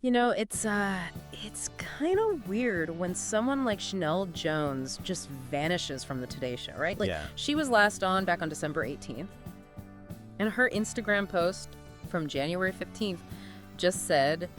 It's kind of weird when someone like Sheinelle Jones just vanishes from the Today Show, right? Like, Yeah. she was last on back on December 18th, and her Instagram post from January 15th just said,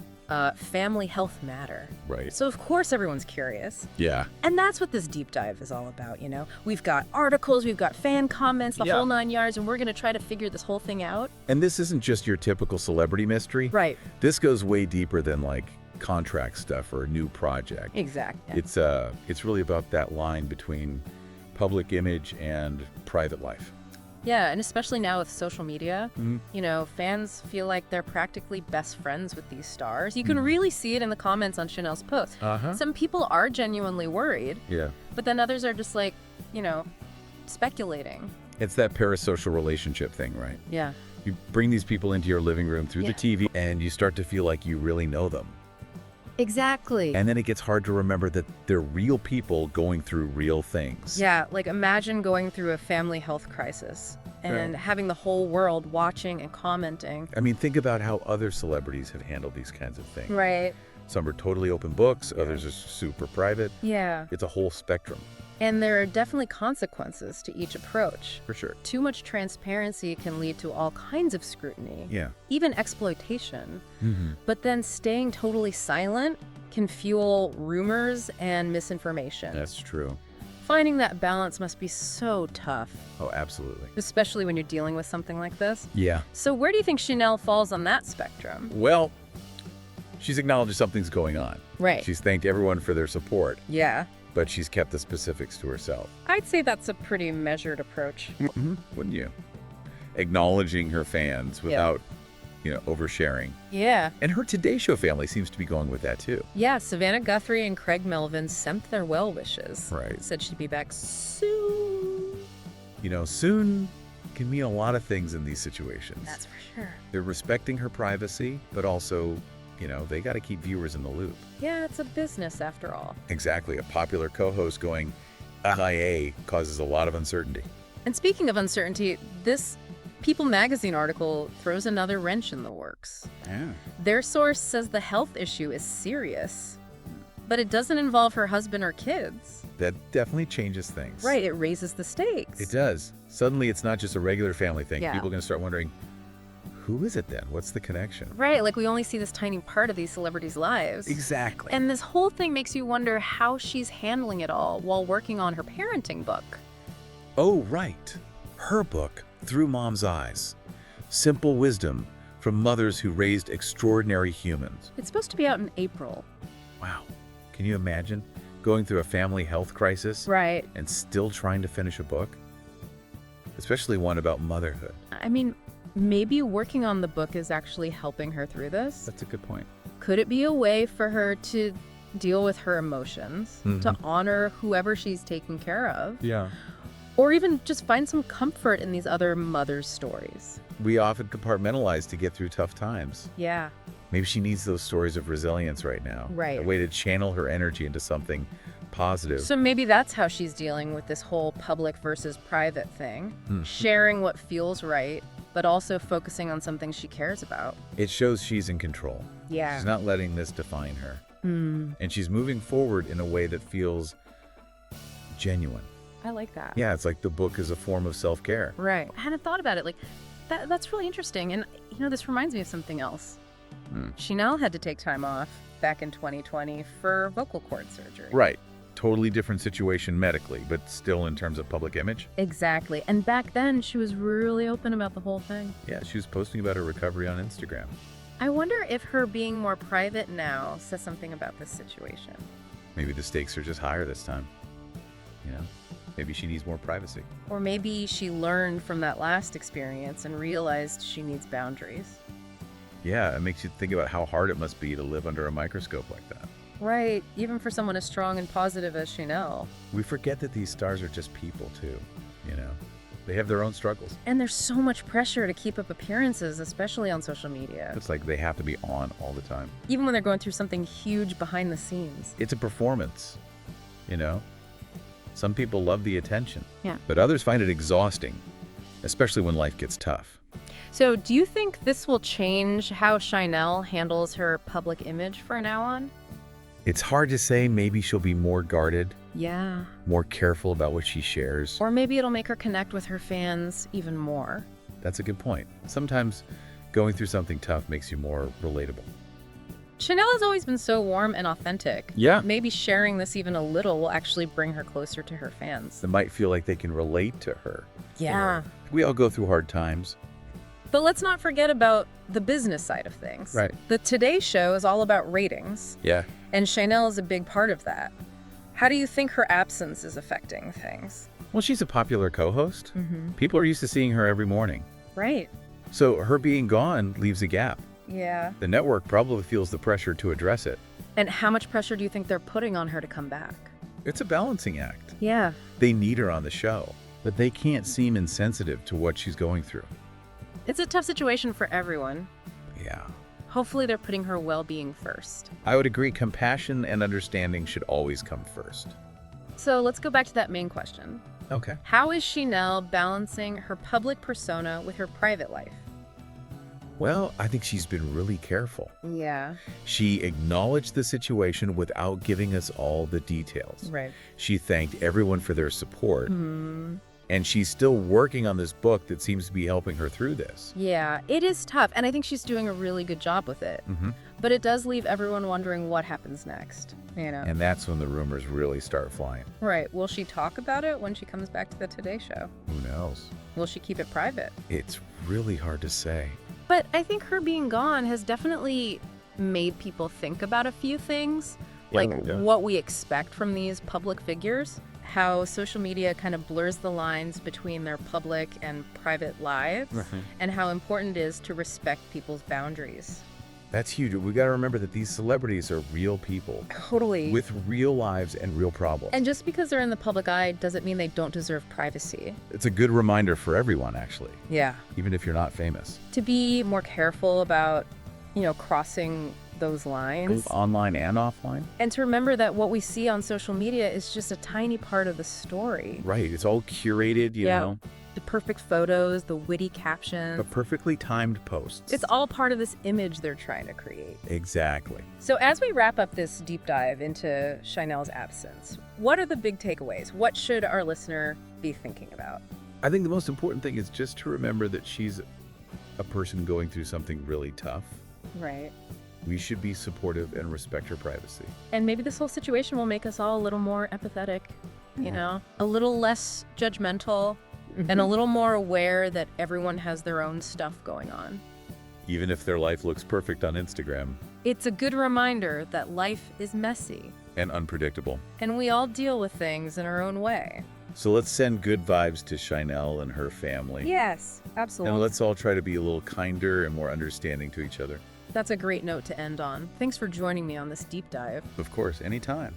family health matter. Right. So of course everyone's curious. Yeah. And that's what this deep dive is all about, We've got articles, we've got fan comments, the whole 9 yards, and we're going to try to figure this whole thing out. And this isn't just your typical celebrity mystery. Right. This goes way deeper than like contract stuff or a new project. Exactly. It's really about that line between public image and private life. Yeah, and especially now with social media, Mhm. Fans feel like they're practically best friends with these stars. You can really see it in the comments on Sheinelle's post. Uh-huh. Some people are genuinely worried, Yeah. but then others are just like, speculating. It's that parasocial relationship thing, right? Yeah. You bring these people into your living room through Yeah. the TV and you start to feel like you really know them. Exactly. And then it gets hard to remember that they're real people going through real things. Yeah, like imagine going through a family health crisis and having the whole world watching and commenting. I mean, think about how other celebrities have handled these kinds of things. Right. Some are totally open books, others are super private. Yeah. It's a whole spectrum, And there are definitely consequences to each approach. for sure. Too much transparency can lead to all kinds of scrutiny, Yeah. even exploitation. Mm-hmm. But then staying totally silent can fuel rumors and misinformation. That's true. Finding that balance must be so tough, Oh, absolutely. especially when you're dealing with something like this. Yeah. So where do you think Sheinelle falls on that spectrum? Well, she's acknowledged something's going on. Right. She's thanked everyone for their support, Yeah. but she's kept the specifics to herself. I'd say that's a pretty measured approach. Mm-hmm. Wouldn't you? Acknowledging her fans without, oversharing. Yeah. And her Today Show family seems to be going with that too. Yeah, Savannah Guthrie and Craig Melvin sent their well wishes. Right. Said she'd be back soon. Soon can mean a lot of things in these situations. That's for sure. They're respecting her privacy, but also, they got to keep viewers in the loop. Yeah, it's a business after all. Exactly. A popular co-host going IA causes a lot of uncertainty. And speaking of uncertainty, this People magazine article throws another wrench in the works. Yeah. Their source says the health issue is serious, but it doesn't involve her husband or kids. That definitely changes things. Right, it raises the stakes. It does. Suddenly, it's not just a regular family thing. Yeah. People are going to start wondering, who is it then? What's the connection? Right, like we only see this tiny part of these celebrities' lives. Exactly. And this whole thing makes you wonder how she's handling it all while working on her parenting book. Oh, right. Her book, Through Mom's Eyes. Simple wisdom from mothers who raised extraordinary humans. It's supposed to be out in April. Wow. Can you imagine going through a family health crisis Right. and still trying to finish a book? Especially one about motherhood. I mean, maybe working on the book is actually helping her through this. That's a good point. Could it be a way for her to deal with her emotions, to honor whoever she's taking care of, Yeah. or even just find some comfort in these other mothers' stories? We often compartmentalize to get through tough times. Yeah. Maybe she needs those stories of resilience right now. Right. A way to channel her energy into something positive. So maybe that's how she's dealing with this whole public versus private thing, sharing what feels right, but also focusing on something she cares about. It shows she's in control. Yeah. She's not letting this define her. And she's moving forward in a way that feels genuine. I like that. Yeah, it's like the book is a form of self-care. Right. I hadn't thought about it. Like, that's really interesting. And, this reminds me of something else. Sheinelle had to take time off back in 2020 for vocal cord surgery. Right. Totally different situation medically, but still in terms of public image. Exactly. And back then, she was really open about the whole thing. Yeah, she was posting about her recovery on Instagram. I wonder if her being more private now says something about this situation. Maybe the stakes are just higher this time. Maybe she needs more privacy. Or maybe she learned from that last experience and realized she needs boundaries. Yeah, it makes you think about how hard it must be to live under a microscope like that. Right, even for someone as strong and positive as Sheinelle. We forget that these stars are just people too, They have their own struggles. And there's so much pressure to keep up appearances, especially on social media. It's like they have to be on all the time. Even when they're going through something huge behind the scenes. It's a performance, Some people love the attention. Yeah. But others find it exhausting, especially when life gets tough. So do you think this will change how Sheinelle handles her public image from now on? It's hard to say. Maybe she'll be more guarded, Yeah. more careful about what she shares. Or maybe it'll make her connect with her fans even more. That's a good point. Sometimes going through something tough makes you more relatable. Sheinelle has always been so warm and authentic. Yeah. Maybe sharing this even a little will actually bring her closer to her fans. They might feel like they can relate to her. Yeah. We all go through hard times. But let's not forget about the business side of things. Right. The Today Show is all about ratings, Yeah. and Sheinelle is a big part of that. How do you think her absence is affecting things? Well, she's a popular co-host. Mm-hmm. People are used to seeing her every morning. Right. So her being gone leaves a gap. Yeah. The network probably feels the pressure to address it. And how much pressure do you think they're putting on her to come back? It's a balancing act. Yeah. They need her on the show, but they can't seem insensitive to what she's going through. It's a tough situation for everyone. Yeah. Hopefully they're putting her well-being first. I would agree. Compassion and understanding should always come first. So let's go back to that main question. Okay. How is Sheinelle balancing her public persona with her private life? Well, I think she's been really careful. Yeah. She acknowledged the situation without giving us all the details. Right. She thanked everyone for their support. Hmm. And she's still working on this book that seems to be helping her through this. Yeah, it is tough, and I think she's doing a really good job with it. Mm-hmm. But it does leave everyone wondering what happens next, you know? And that's when the rumors really start flying. Right. Will she talk about it when she comes back to the Today Show? Who knows? Will she keep it private? It's really hard to say. But I think her being gone has definitely made people think about a few things, like what we expect from these public figures, how social media kind of blurs the lines between their public and private lives, and how important it is to respect people's boundaries. That's huge. We got to remember that these celebrities are real people Totally. with real lives and real problems. And just because they're in the public eye doesn't mean they don't deserve privacy. It's a good reminder for everyone, actually, Yeah. even if you're not famous. To be more careful about, crossing those lines. Both online and offline. And to remember that what we see on social media is just a tiny part of the story. Right. It's all curated, you know. The perfect photos, the witty captions. But perfectly timed posts. It's all part of this image they're trying to create. Exactly. So as we wrap up this deep dive into Sheinelle's absence, what are the big takeaways? What should our listener be thinking about? I think the most important thing is just to remember that she's a person going through something really tough. Right. We should be supportive and respect her privacy. And maybe this whole situation will make us all a little more empathetic, a little less judgmental, and a little more aware that everyone has their own stuff going on. Even if their life looks perfect on Instagram. It's a good reminder that life is messy. And unpredictable. And we all deal with things in our own way. So let's send good vibes to Sheinelle and her family. Yes, absolutely. And let's all try to be a little kinder and more understanding to each other. That's a great note to end on. Thanks for joining me on this deep dive. Of course, anytime.